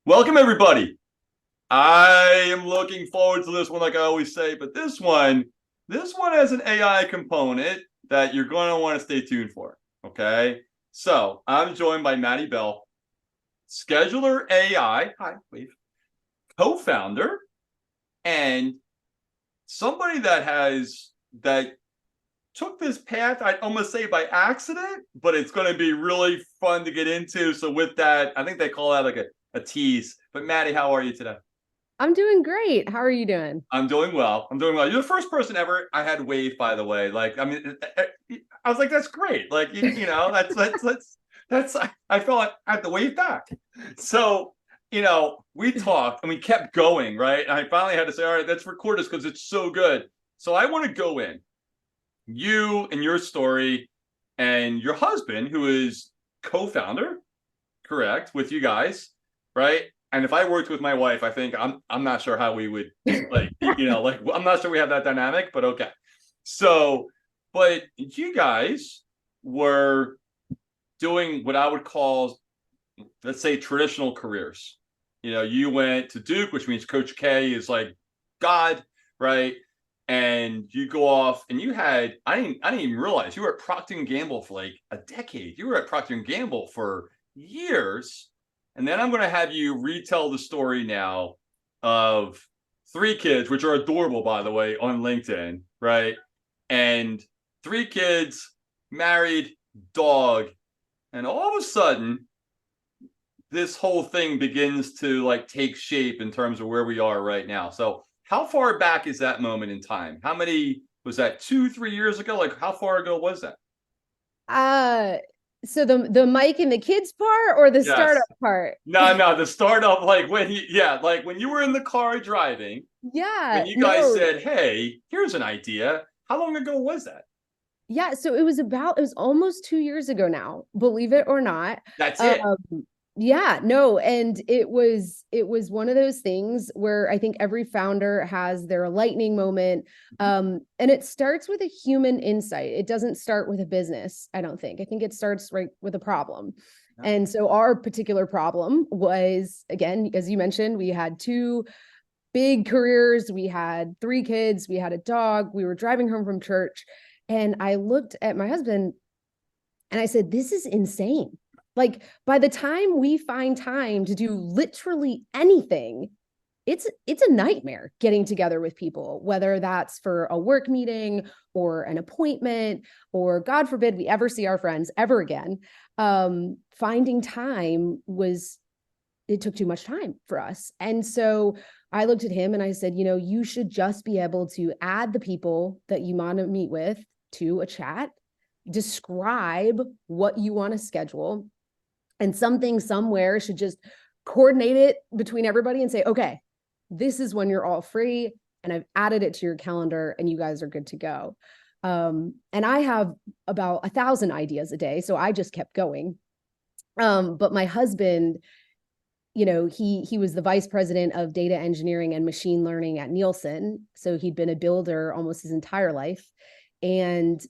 Welcome, everybody. I am looking forward to this one, like I always say, but this one has an AI component that you're going to want to stay tuned for. Okay. So I'm joined by Maddie Bell, scheduler AI, hi, wave, co-founder, and somebody that took this path, I'd almost say by accident, but it's going to be really fun to get into. So with that, I think they call that like a tease. But Maddie, how are you today? I'm doing great. How are you doing? I'm doing well. I'm doing well. You're the first person ever I had wave, by the way. Like, I mean, I was like, that's great. Like, that's. I felt like I had to wave back. So, we talked and we kept going, right? And I finally had to say, all right, let's record this because it's so good. So I want to go in you and your story, and your husband, who is co-founder, correct, with you guys, right? And if I worked with my wife, I think I'm not sure how we would like I'm not sure we have that dynamic, but okay. So, but you guys were doing what I would call, let's say, traditional careers. You went to Duke, which means Coach K is like God, right? And you go off and you had I didn't even realize you were at Procter and Gamble for like a decade. You were at Procter and Gamble for years. And then I'm going to have you retell the story now of three kids, which are adorable, by the way, on LinkedIn, right? And three kids, married, dog. And all of a sudden, this whole thing begins to like take shape in terms of where we are right now. So, how far back is that moment in time? How many was that, 2, 3 years ago? Like, how far ago was that? Uh, so the Mike and the kids part or the startup Yes. part? No, the start of like like when you were in the car driving, when Yeah, you guys no. said, "Hey, here's an idea." How long ago was that? Yeah, so it was almost 2 years ago now, believe it or not. That's it. Um, yeah, no, and it was one of those things where I think every founder has their lightning moment. And it starts with a human insight. It doesn't start with a business, I don't think. I think it starts right with a problem. Yeah. And so our particular problem was, again, as you mentioned, we had two big careers, we had three kids, we had a dog, we were driving home from church, and I looked at my husband and I said, this is insane. Like, by the time we find time to do literally anything, it's a nightmare getting together with people, whether that's for a work meeting or an appointment, or God forbid we ever see our friends ever again. Finding time was, it took too much time for us. And so I looked at him and I said, you should just be able to add the people that you want to meet with to a chat, describe what you want to schedule, and something somewhere should just coordinate it between everybody and say, okay, this is when you're all free. And I've added it to your calendar and you guys are good to go. And I have about 1,000 ideas a day. So I just kept going. But my husband, he was the vice president of data engineering and machine learning at Nielsen. So he'd been a builder almost his entire life. And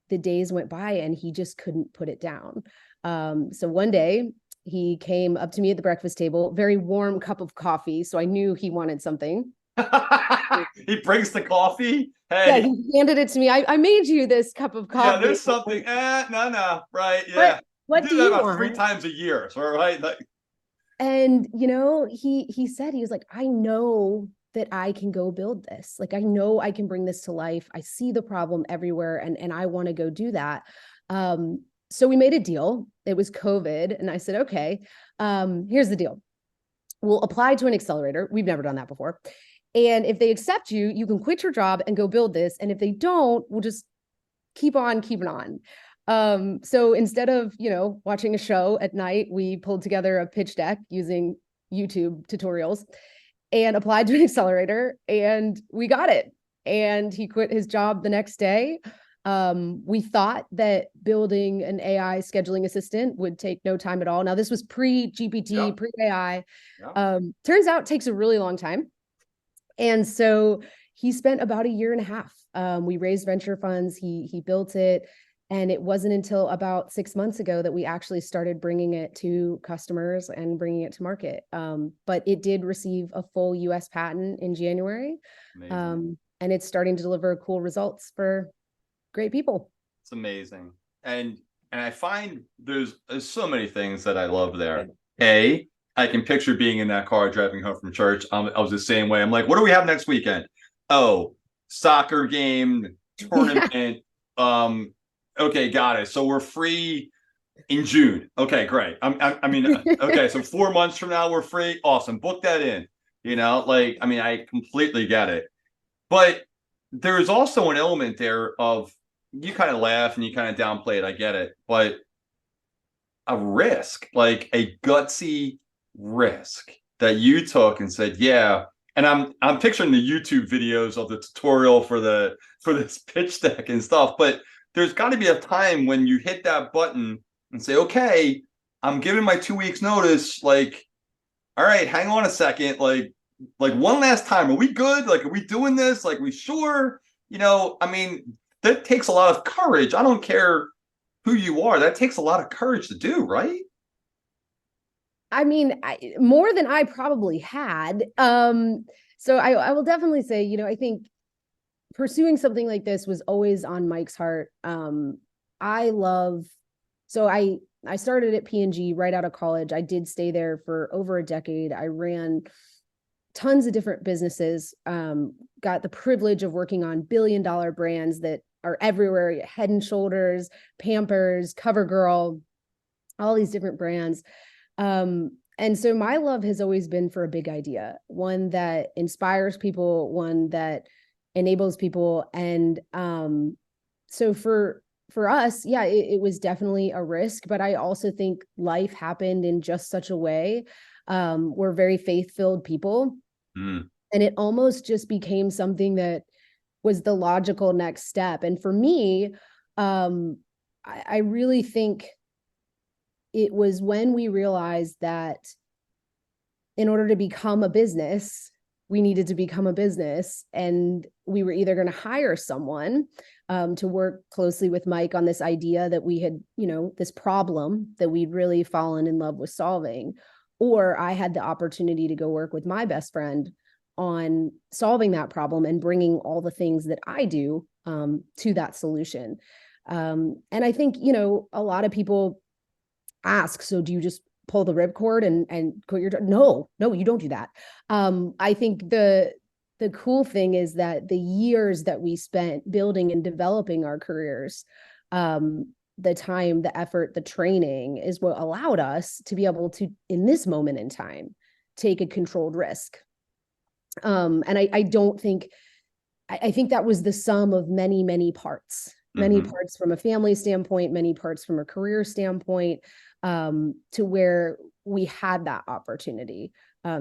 the days went by and he just couldn't put it down. So one day he came up to me at the breakfast table, very warm cup of coffee. So I knew he wanted something. He brings the coffee. Yeah, Hey, he handed it to me. I made you this cup of yeah, coffee. there's something. No, right? What Yeah, you what do do that you about three want? times a year, so right? Like, And he said, he was like, I know that I can go build this. Like, I know I can bring this to life. I see the problem everywhere, and I want to go do that. So we made a deal. It was COVID, and I said, okay, here's the deal. We'll apply to an accelerator. We've never done that before. And if they accept you, you can quit your job and go build this. And if they don't, we'll just keep on keeping on. So instead of, watching a show at night, we pulled together a pitch deck using YouTube tutorials and applied to an accelerator, and we got it. And he quit his job the next day. We thought that building an AI scheduling assistant would take no time at all. Now, this was pre-GPT, yeah, pre-AI. yeah. Turns out it takes a really long time. And so he spent about a year and a half. We raised venture funds. He built it, And it wasn't until about 6 months ago that we actually started bringing it to customers and bringing it to market. But it did receive a full US patent in January. Amazing. And it's starting to deliver cool results for great people. It's amazing. And I find there's so many things that I love there. I can picture being in that car driving home from church. I was the same way. I'm like, what do we have next weekend? Oh, soccer game, Yeah. tournament. Okay, got it. So we're free in June. Okay, great. I mean, okay, so 4 months from now we're free. Awesome. Book that in. Like, I mean, I completely get it. But there's also an element there of, you kind of laugh and you kind of downplay it. I get it. But a risk, like a gutsy risk that you took and said, yeah. And I'm picturing the YouTube videos of the tutorial for this pitch deck and stuff. But there's got to be a time when you hit that button and say, okay, I'm giving my 2 weeks notice. Like, all right, hang on a second. Like one last time, are we good? Like, are we doing this? Like, we sure? I mean, that takes a lot of courage. I don't care who you are. That takes a lot of courage to do, right? I mean, more than I probably had. So I will definitely say, I think pursuing something like this was always on Mike's heart. I love, so I started at P&G right out of college. I did stay there for over a decade. I ran tons of different businesses, got the privilege of working on billion-dollar brands that are everywhere, Head and Shoulders, Pampers, CoverGirl, all these different brands. And so my love has always been for a big idea, one that inspires people, one that enables people. And so for us, yeah, it was definitely a risk, but I also think life happened in just such a way. We're very faith-filled people. Mm. And it almost just became something that was the logical next step. And for me, I really think it was when we realized that in order to become a business, we needed to become a business. And we were either going to hire someone to work closely with Mike on this idea that we had, this problem that we'd really fallen in love with solving, or I had the opportunity to go work with my best friend on solving that problem and bringing all the things that I do to that solution. And I think, a lot of people ask, so do you just pull the ripcord and quit your job? No, you don't do that. I think the cool thing is that the years that we spent building and developing our careers, the time, the effort, the training is what allowed us to be able to, in this moment in time, take a controlled risk. And I don't think, I think that was the sum of many, many parts, many parts from a family standpoint, many parts from a career standpoint, to where we had that opportunity.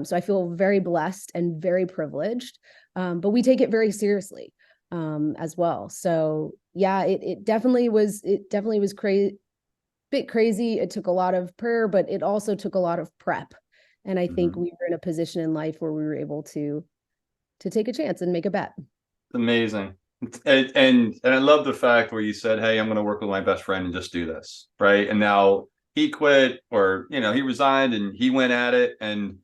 So I feel very blessed and very privileged, but we take it very seriously as well. So yeah, it definitely was crazy, bit crazy. It took a lot of prayer, but it also took a lot of prep. And I think we were in a position in life where we were able to take a chance and make a bet. Amazing. And I love the fact where you said, hey, I'm going to work with my best friend and just do this, right? And now he quit, or he resigned and he went at it, and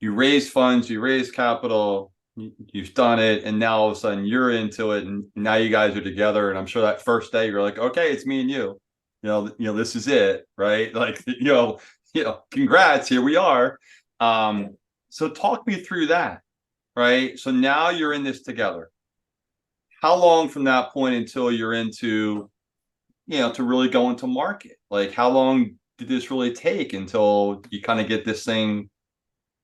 you raised funds, you raised capital, you've done it, and now all of a sudden you're into it, and now you guys are together. And I'm sure that first day you're like, okay, it's me and you. This is it, right? Like, congrats, here we are. So talk me through that, right? So now you're in this together. How long from that point until you're into, to really go into market? Like, how long did this really take until you kind of get this thing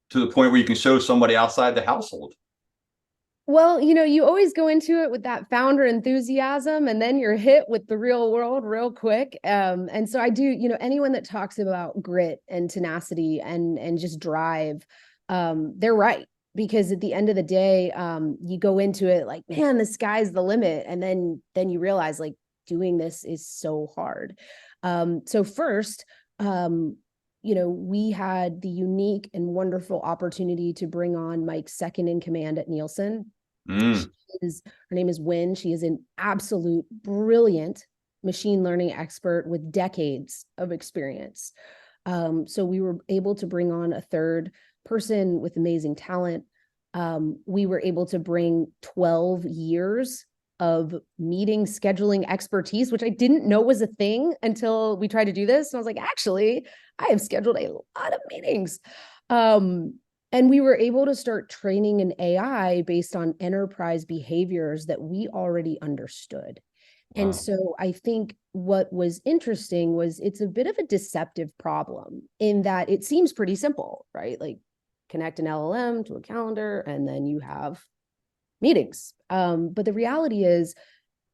to the point where you can show somebody outside the household? Well, you always go into it with that founder enthusiasm, and then you're hit with the real world real quick. And so I do, anyone that talks about grit and tenacity and just drive, they're right. Because at the end of the day, you go into it like, man, the sky's the limit. And then you realize, like, doing this is so hard. So first, we had the unique and wonderful opportunity to bring on Mike's second in command at Nielsen. Her name is Wynn. She is an absolute brilliant machine learning expert with decades of experience. So we were able to bring on a third person with amazing talent. We were able to bring 12 years of meeting scheduling expertise, which I didn't know was a thing until we tried to do this. And I was like, actually, I have scheduled a lot of meetings. And we were able to start training an AI based on enterprise behaviors that we already understood. Wow. And so I think what was interesting was it's a bit of a deceptive problem in that it seems pretty simple, right? Like connect an LLM to a calendar and then you have meetings. But the reality is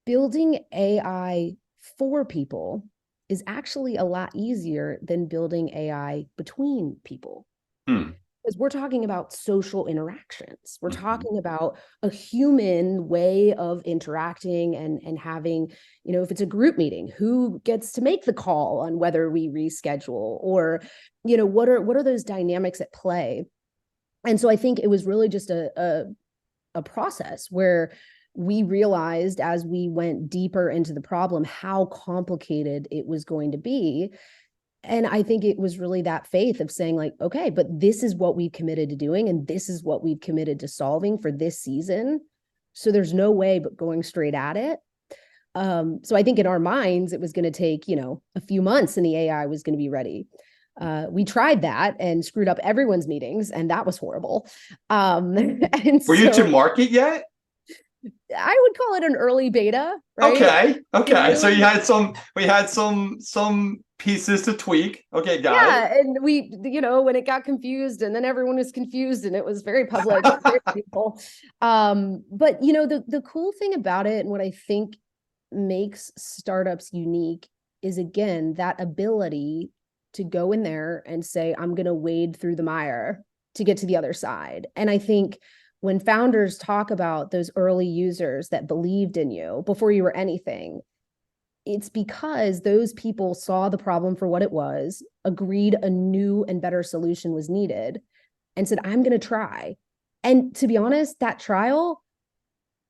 building AI for people is actually a lot easier than building AI between people. Because we're talking about social interactions. We're talking about a human way of interacting and having, if it's a group meeting, who gets to make the call on whether we reschedule, or, what are those dynamics at play? And so I think it was really just a process where we realized as we went deeper into the problem how complicated it was going to be. And I think it was really that faith of saying like, okay, but this is what we've committed to doing. And this is what we've committed to solving for this season. So there's no way but going straight at it. So I think in our minds, it was going to take, a few months and the AI was going to be ready. We tried that and screwed up everyone's meetings, and that was horrible. And Were you to market yet? I would call it an early beta, right? Okay. Really, so we had some pieces to tweak. Okay, got it. Yeah, and we, when it got confused, and then everyone was confused, and it was very public, very people. But the cool thing about it, and what I think makes startups unique, is again that ability to go in there and say, I'm going to wade through the mire to get to the other side. And I think when founders talk about those early users that believed in you before you were anything, it's because those people saw the problem for what it was, agreed a new and better solution was needed, and said, I'm going to try. And to be honest, that trial,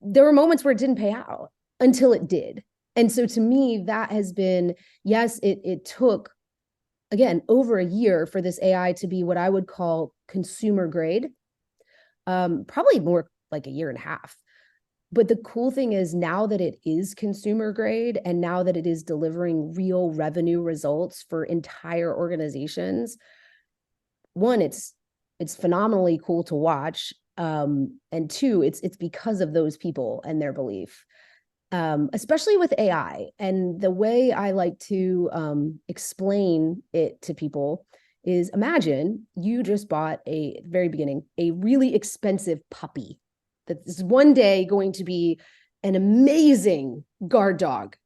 there were moments where it didn't pay out until it did. And so to me, that has been, yes, it took, again, over a year for this AI to be what I would call consumer grade, probably more like a year and a half. But the cool thing is now that it is consumer grade and now that it is delivering real revenue results for entire organizations, one, it's phenomenally cool to watch. And two, it's because of those people and their belief. Especially with AI. And the way I like to explain it to people is, imagine you just bought at the very beginning, a really expensive puppy that is one day going to be an amazing guard dog.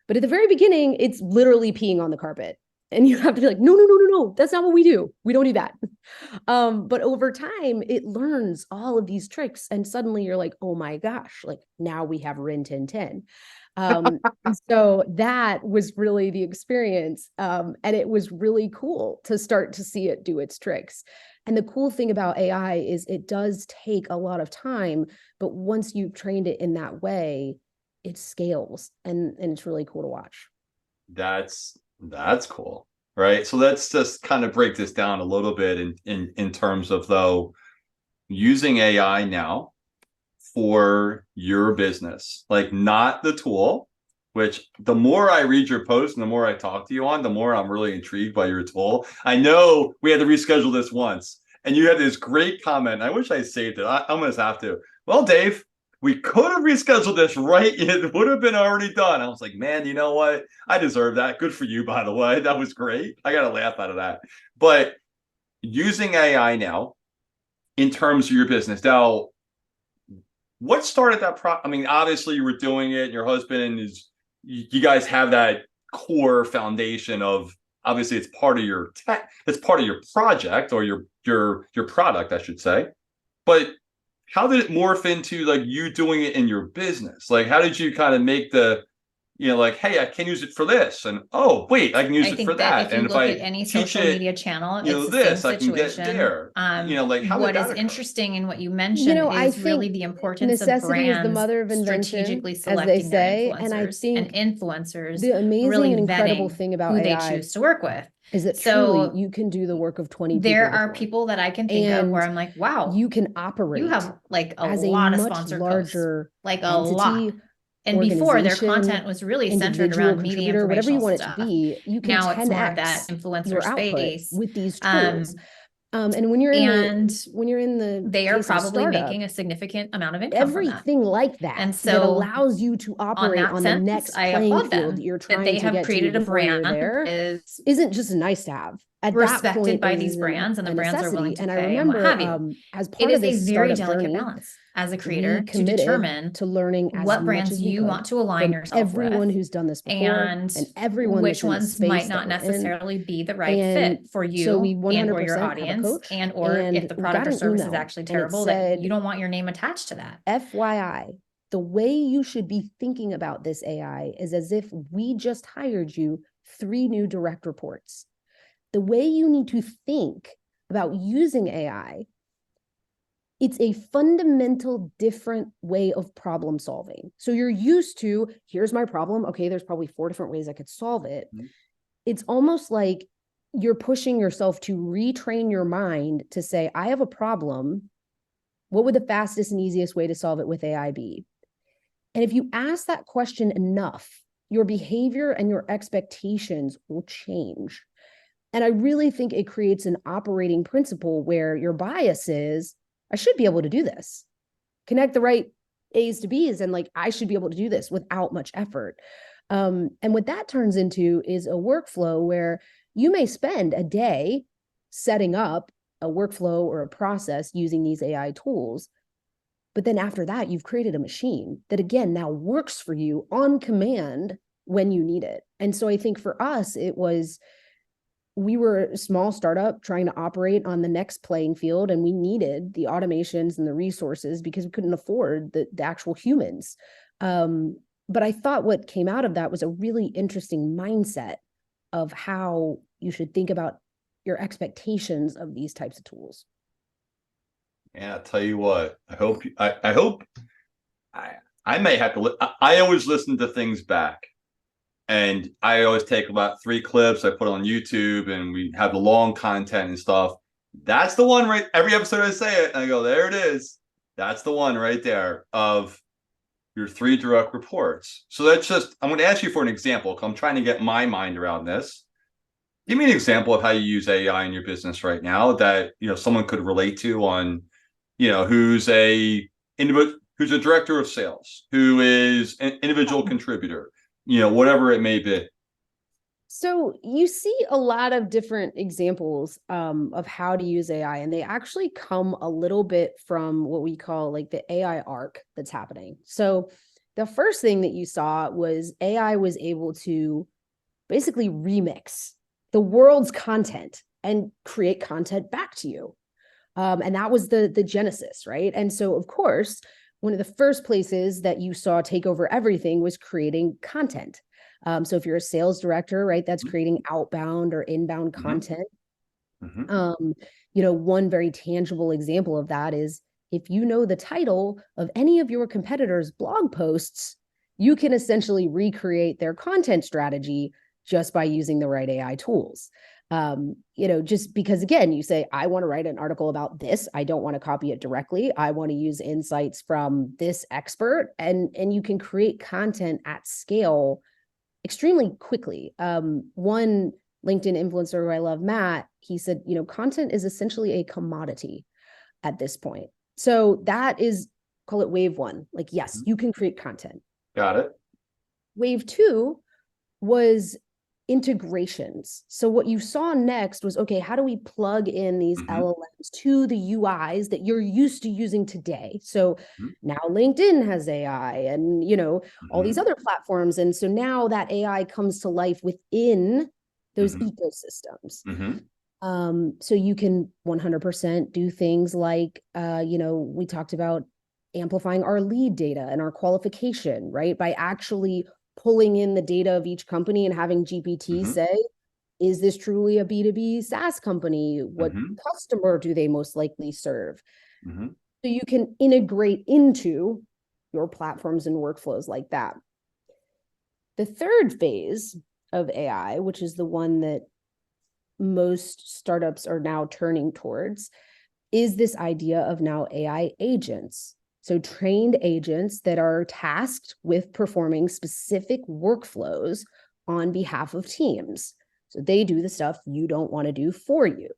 But at the very beginning, it's literally peeing on the carpet. And you have to be like, no, that's not what we do. We don't do that. But over time, it learns all of these tricks. And suddenly you're like, oh my gosh, like now we have Rin Tin Tin. So that was really the experience. And it was really cool to start to see it do its tricks. And the cool thing about AI is it does take a lot of time, but once you've trained it in that way, it scales, and it's really cool to watch. That's cool, right? So let's just kind of break this down a little bit in terms of, though, using AI now for your business, like not the tool, which the more I read your post and the more I talk to you on, the more I'm really intrigued by your tool. I know we had to reschedule this once and you had this great comment. I wish I saved it. I'm going to have to. Well, Dave, we could have rescheduled this, right? It would have been already done. I was like, man, you know what? I deserve that. Good for you, by the way. That was great. I got a laugh out of that. But using AI now in terms of your business, now, what started that I mean, obviously you were doing it. Your husband is, you guys have that core foundation of, obviously it's part of your tech, it's part of your project or your product, I should say. But how did it morph into like you doing it in your business? Like, how did you kind of make the you know, like, hey, I can use it for this, and oh wait, I can use I it for think that that. if you And if look at I any teach social it, media channel, you it's know, the same this, I can get it situation. there. You know, like how did What that is occur? interesting in what you You mentioned know, I is really think the importance of necessity is the brands mother of invention, strategically as they selecting their say. And I influencers and think influencers the amazing really and incredible vetting thing about who they AI choose to work with. is that truly So you can do the work of 20 there people with are one. people that I can think of where And I'm like, wow, you can you operate have like a as a lot of much sponsored posts, larger like a lot. entity, And before, their organization, content was really centered individual around media contributor, whatever you informational want it to stuff. be. You can Now it's more of that 10x influencer your output space. with these Um, tools. And when you're in and the they are case of a probably startup, making a significant amount of income from that. everything like that And that so allows you to on operate that on the sense, next I playing applaud field them that you're that trying they to have get to created a before you're brand that there is isn't just a nice to have. At that respected point, by it these is brands and the a brands are willing necessity. to And I pay and what remember have you. as It part of is a this very startup delicate journey, balance as a we creator to committed determine to learning as what much brands as we you could want to align from yourself everyone with who's done this before and and everyone that's which in the ones might space that not we're in. necessarily be the right And fit for so we you and or your 100% have a audience, coach, and or if and the we got product or an service is email actually and it terrible that said, you don't want your name attached to that. FYI, the way you should be thinking about this AI is as if we just hired you 3 new direct reports. The way you need to think about using AI, it's a fundamental different way of problem solving. So you're used to, here's my problem. Okay, there's probably 4 different ways I could solve it. Mm-hmm. It's almost like you're pushing yourself to retrain your mind to say, I have a problem. What would the fastest and easiest way to solve it with AI be? And if you ask that question enough, your behavior and your expectations will change. And I really think it creates an operating principle where your bias is, I should be able to do this. Connect the right A's to B's, and like, I should be able to do this without much effort. And what that turns into is a workflow where you may spend a day setting up a workflow or a process using these AI tools. But then after that, you've created a machine that, again, now works for you on command when you need it. And so I think for us, we were a small startup trying to operate on the next playing field, and we needed the automations and the resources because we couldn't afford the actual humans. But I thought what came out of that was a really interesting mindset of how you should think about your expectations of these types of tools. Yeah, I'll tell you what. I hope I may have to. I always listen to things back, and I always take about 3 clips. I put on YouTube, and we have the long content and stuff. That's the one, right? Every episode I say it, and I go, there it is. That's the one right there of your 3 direct reports. So that's just. I'm going to ask you for an example because I'm trying to get my mind around this. Give me an example of how you use AI in your business right now that someone could relate to on who's who's a director of sales, who is an individual contributor, whatever it may be. So you see a lot of different examples of how to use AI, and they actually come a little bit from what we call like the AI arc that's happening. So the first thing that you saw was AI was able to basically remix the world's content and create content back to you. And that was the genesis, right? And so, of course, one of the first places that you saw take over everything was creating content. So if you're a sales director, right, that's creating outbound or inbound content. Mm-hmm. One very tangible example of that is if you know the title of any of your competitors' blog posts, you can essentially recreate their content strategy just by using the right AI tools. Just because, again, you say, I want to write an article about this. I don't want to copy it directly. I want to use insights from this expert, and you can create content at scale extremely quickly. One LinkedIn influencer who I love, Matt, he said, content is essentially a commodity at this point. So that is, call it wave 1. Like, yes, you can create content. Got it. Wave 2 was integrations. So what you saw next was, okay, how do we plug in these LLMs to the UIs that you're used to using today? So now LinkedIn has AI and, all these other platforms. And so now that AI comes to life within those ecosystems. So you can 100% do things like, we talked about amplifying our lead data and our qualification, right? By actually pulling in the data of each company and having GPT say, is this truly a B2B SaaS company? What customer do they most likely serve? So you can integrate into your platforms and workflows like that. The third phase of AI, which is the one that most startups are now turning towards, is this idea of now AI agents. So trained agents that are tasked with performing specific workflows on behalf of teams. So they do the stuff you don't want to do for you.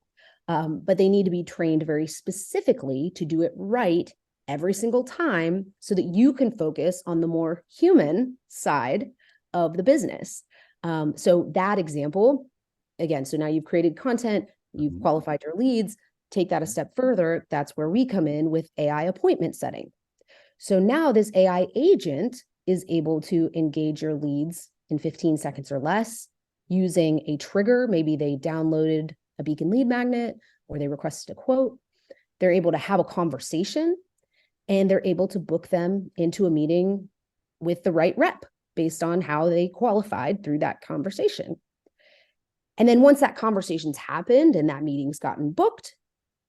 But they need to be trained very specifically to do it right every single time so that you can focus on the more human side of the business. So that example, again, so now you've created content, you've qualified your leads, take that a step further. That's where we come in with AI appointment setting. So now this AI agent is able to engage your leads in 15 seconds or less using a trigger. Maybe they downloaded a Beacon lead magnet or they requested a quote. They're able to have a conversation and they're able to book them into a meeting with the right rep based on how they qualified through that conversation. And then once that conversation's happened and that meeting's gotten booked,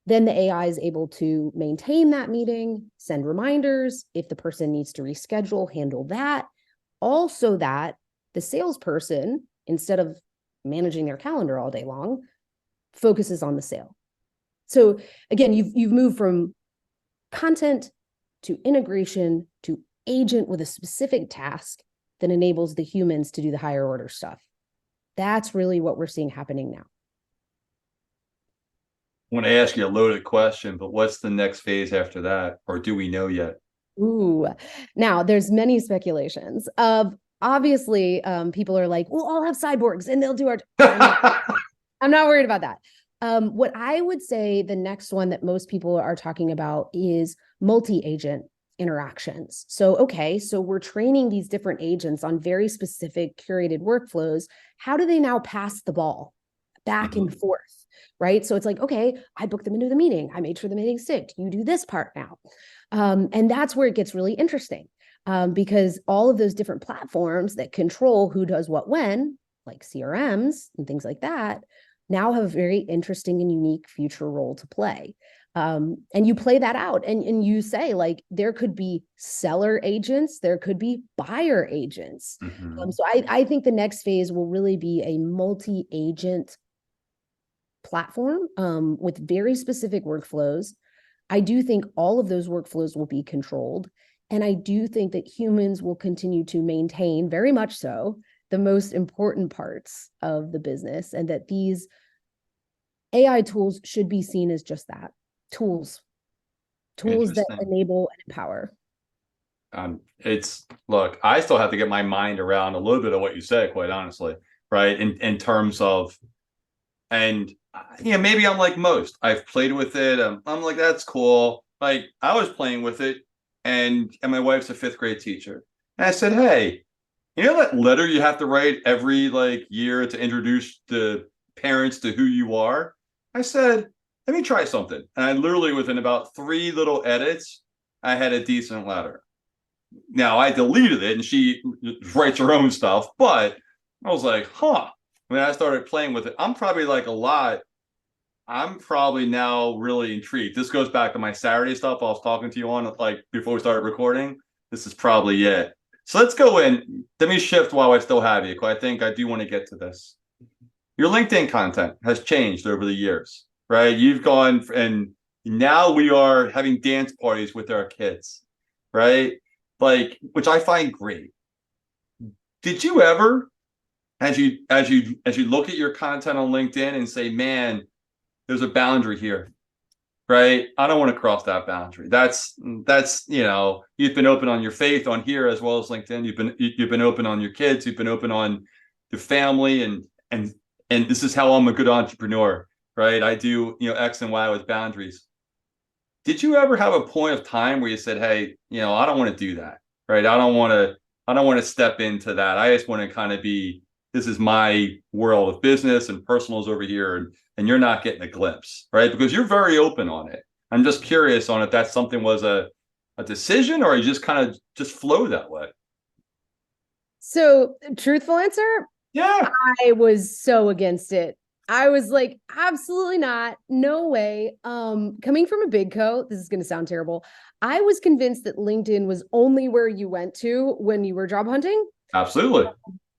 then the AI is able to maintain that meeting, send reminders. If the person needs to reschedule, handle that. Also that the salesperson, instead of managing their calendar all day long, focuses on the sale. So again, you've moved from content to integration to agent with a specific task that enables the humans to do the higher order stuff. That's really what we're seeing happening now. I want to ask you a loaded question, but what's the next phase after that? Or do we know yet? Ooh, now there's many speculations of obviously people are like, well, I'll have cyborgs and they'll do our. I'm not worried about that. What I would say the next one that most people are talking about is multi-agent interactions. So, okay, so we're training these different agents on very specific curated workflows. How do they now pass the ball back and forth? Right. So it's like, okay, I booked them into the meeting. I made sure the meeting sticked. You do this part now. And that's where it gets really interesting because all of those different platforms that control who does what when, like CRMs and things like that, now have a very interesting and unique future role to play. And you play that out and you say, like, there could be seller agents, there could be buyer agents. So I think the next phase will really be a multi-agent platform with very specific workflows. I do think all of those workflows will be controlled. And I do think that humans will continue to maintain, very much so, the most important parts of the business, and that these AI tools should be seen as just that, tools that enable and empower. Look, I still have to get my mind around a little bit of what you said, quite honestly, right? In terms of, and maybe I'm like most. I've played with it. I'm like, that's cool. Like I was playing with it, and my wife's a 5th grade teacher, and I said, hey, you know that letter you have to write every year to introduce the parents to who you are? I said, let me try something. And I literally, within about 3 little edits, I had a decent letter. Now I deleted it and she writes her own stuff, but I was like, when I started playing with it, I'm probably now really intrigued. This goes back to my Saturday stuff I was talking to you on, before we started recording. This is probably it. So let's go in. Let me shift while I still have you, because I think I do want to get to this. Your LinkedIn content has changed over the years, right? You've gone, and now we are having dance parties with our kids, right? Which I find great. Did you ever, as you look at your content on LinkedIn and say, man, there's a boundary here, right? I don't want to cross that boundary. That's you've been open on your faith on here as well as LinkedIn. You've been open on your kids. You've been open on your family, and this is how I'm a good entrepreneur, right? I do X and Y with boundaries. Did you ever have a point of time where you said, hey, I don't want to do that, right? I don't want to step into that. I just want to kind of be, this is my world of business and personals over here, and you're not getting a glimpse, right? Because you're very open on it. I'm just curious on if that something was a decision, or you just kind of just flow that way. So, truthful answer, Yeah, I was so against it. I was like, absolutely not. No way. Coming from a big co, this is going to sound terrible. I was convinced that LinkedIn was only where you went to when you were job hunting, absolutely.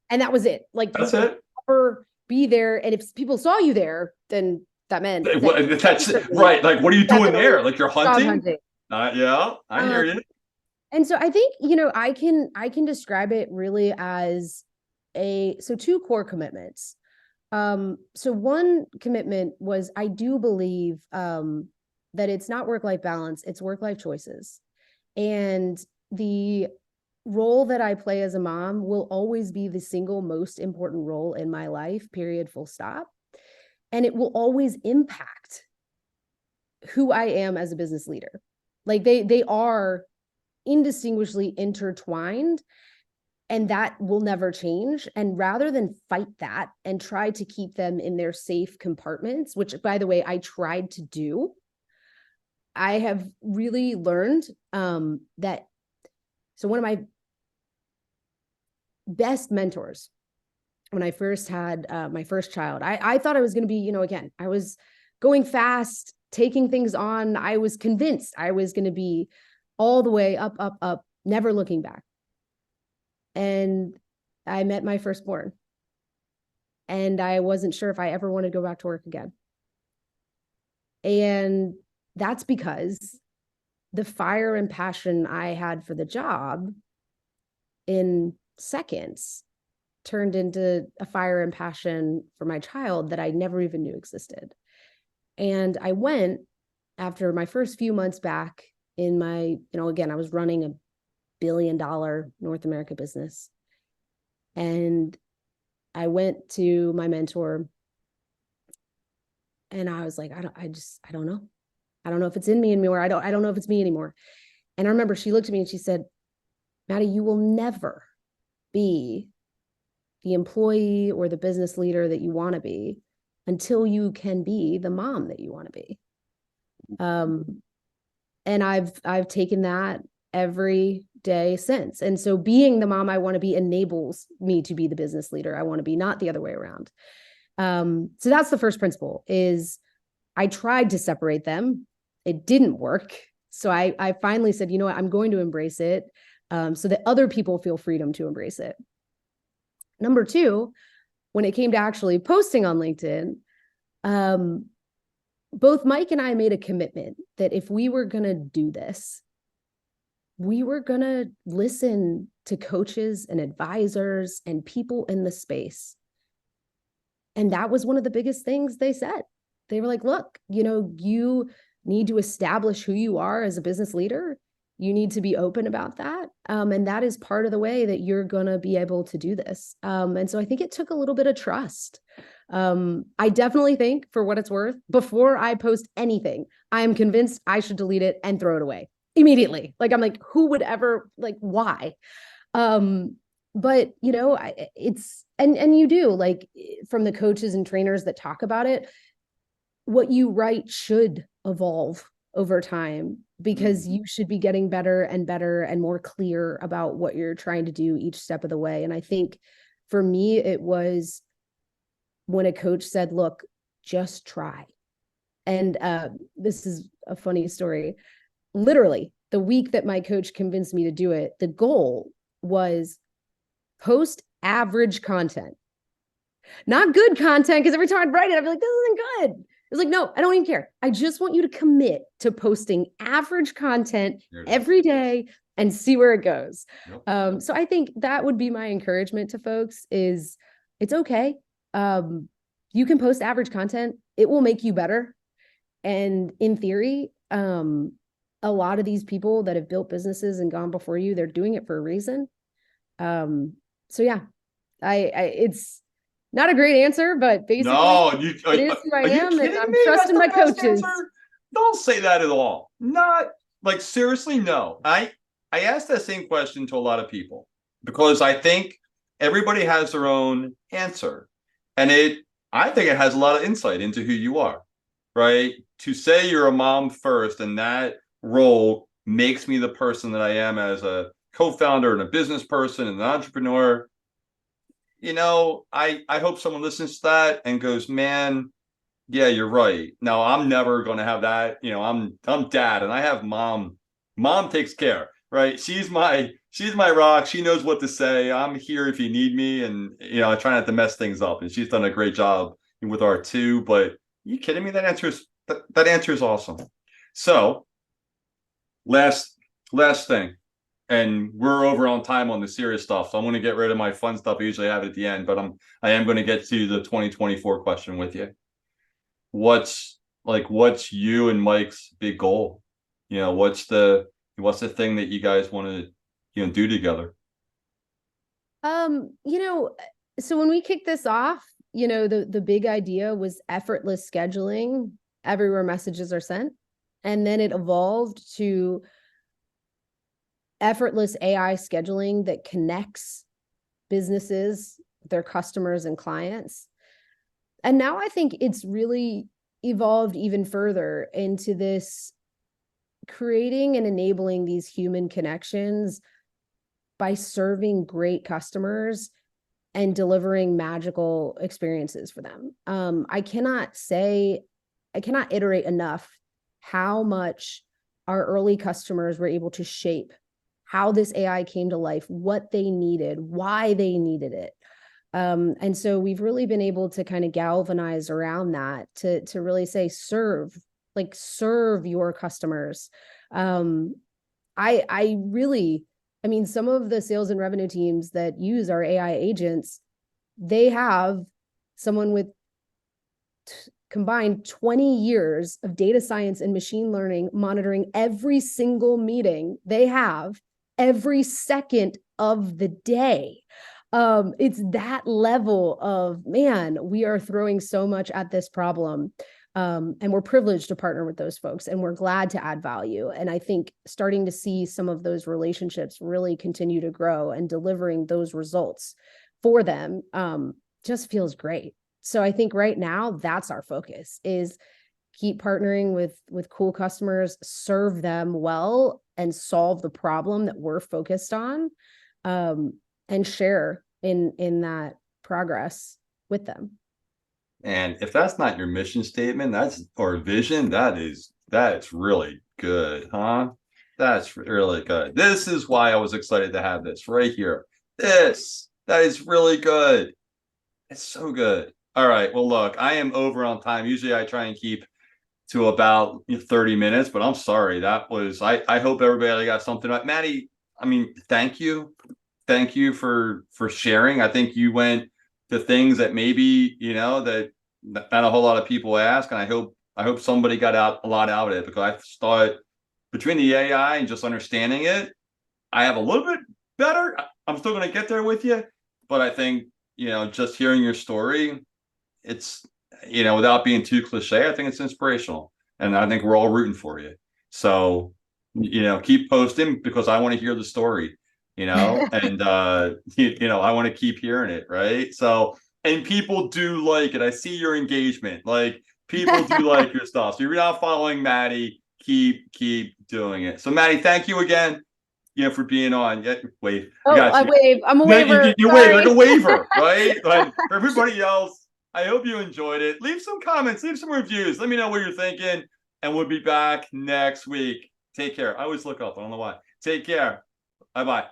and that was it. Like you That's could it. never be there, and if people saw you there, then that meant that That's secretly, right. Like, what are you doing definitely there? Like, you're job hunting? hunting. Yeah, I Um, hear you. and so I think, I can describe it really as two core commitments. So one commitment was I do believe that it's not work-life balance, it's work-life choices. And the role that I play as a mom will always be the single most important role in my life, period, full stop. And it will always impact who I am as a business leader. Like they are indistinguishably intertwined, and that will never change. And rather than fight that and try to keep them in their safe compartments, which by the way I tried to do, I have really learned that. So one of my best mentors when I first had my first child, I thought I was going to be, again, I was going fast, taking things on. I was convinced I was going to be all the way up, up, up, never looking back. And I met my firstborn, and I wasn't sure if I ever wanted to go back to work again. And that's because the fire and passion I had for the job in seconds turned into a fire and passion for my child that I never even knew existed. And I went after my first few months back in my, again, I was running $1 billion North America business. And I went to my mentor and I was like, I don't know. I don't know if it's in me anymore. I don't know if it's me anymore. And I remember she looked at me and she said, Maddie, you will never be the employee or the business leader that you want to be until you can be the mom that you want to be. And I've taken that every day since. And so being the mom I want to be enables me to be the business leader I want to be, not the other way around. So that's the first principle is I tried to separate them. It didn't work. So I finally said, you know what, I'm going to embrace it so that other people feel freedom to embrace it. Number two, when it came to actually posting on LinkedIn, both Mike and I made a commitment that if we were going to do this, we were going to listen to coaches and advisors and people in the space. And that was one of the biggest things they said. They were like, look, you need to establish who you are as a business leader. You need to be open about that. And that is part of the way that you're going to be able to do this. And so I think it took a little bit of trust. I definitely think, for what it's worth, before I post anything, I am convinced I should delete it and throw it away immediately. Like, I'm like, who would ever, like, why? But it's, and you do, like, from the coaches and trainers that talk about it, what you write should evolve over time because you should be getting better and better and more clear about what you're trying to do each step of the way. And I think for me, it was when a coach said, look, just try. And this is a funny story. Literally, the week that my coach convinced me to do it, the goal was post average content. Not good content, because every time I'd write it, I'd be like, this isn't good. It was like, no, I don't even care. I just want you to commit to posting average content every day and see where it goes. Yep. So I think that would be my encouragement to folks is it's okay. You can post average content. It will make you better. And in theory, a lot of these people that have built businesses and gone before you, they're doing it for a reason. So yeah, it's not a great answer, but basically it is who I am, and I'm trusting my coaches. Don't say that at all. Not like, seriously, no. I asked that same question to a lot of people because I think everybody has their own answer. And I think it has a lot of insight into who you are, right? To say you're a mom first and that role makes me the person that I am as a co-founder and a business person and an entrepreneur. I hope someone listens to that and goes, man, yeah, you're right. No, I'm never going to have that. I'm dad and I have mom. Mom takes care, right? She's my rock. She knows what to say. I'm here if you need me. And, I try not to mess things up. And she's done a great job with our two. But are you kidding me? That answer is awesome. So last thing. And we're over on time on the serious stuff. So I'm going to get rid of my fun stuff. I usually have it at the end, but I am going to get to the 2024 question with you. What's you and Mike's big goal? What's the thing that you guys want to, do together? So when we kicked this off, the big idea was effortless scheduling everywhere messages are sent. And then it evolved to effortless AI scheduling that connects businesses, their customers and clients. And now I think it's really evolved even further into this creating and enabling these human connections by serving great customers and delivering magical experiences for them. I cannot iterate enough how much our early customers were able to shape how this AI came to life, what they needed, why they needed it. And so we've really been able to kind of galvanize around that to really say, serve your customers. Some of the sales and revenue teams that use our AI agents, they have someone with combined 20 years of data science and machine learning monitoring every single meeting they have every second of the day. It's that level of, man, we are throwing so much at this problem. And we're privileged to partner with those folks, and we're glad to add value. And I think starting to see some of those relationships really continue to grow and delivering those results for them just feels great. So I think right now that's our focus, is keep partnering with cool customers, serve them well, and solve the problem that we're focused on, and share in that progress with them. And if that's not your mission statement, or vision, that's really good, huh? That's really good. This is why I was excited to have this right here. That is really good. It's so good. All right. Well, look, I am over on time. Usually I try and keep to about 30 minutes, but I'm sorry. I hope everybody got something. Maddie, thank you. Thank you for sharing. I think you went to things that maybe, that not a whole lot of people ask. And I hope somebody got a lot out of it, because I thought between the AI and just understanding it, I have a little bit better. I'm still going to get there with you, but I think, just hearing your story, it's, without being too cliche, I think it's inspirational, and I think we're all rooting for you. So, keep posting, because I want to hear the story, and, I want to keep hearing it. Right. So, and people do like it. I see your engagement. Like, people do like your stuff. So if you're not following Maddie, keep doing it. So Maddie, thank you again, for being on. Yeah, wave. Oh, I wave. I'm a waiver. You wave like a waiver, right? Like, for everybody else, I hope you enjoyed it. Leave some comments, leave some reviews. Let me know what you're thinking, and we'll be back next week. Take care. I always look up. I don't know why. Take care. Bye-bye.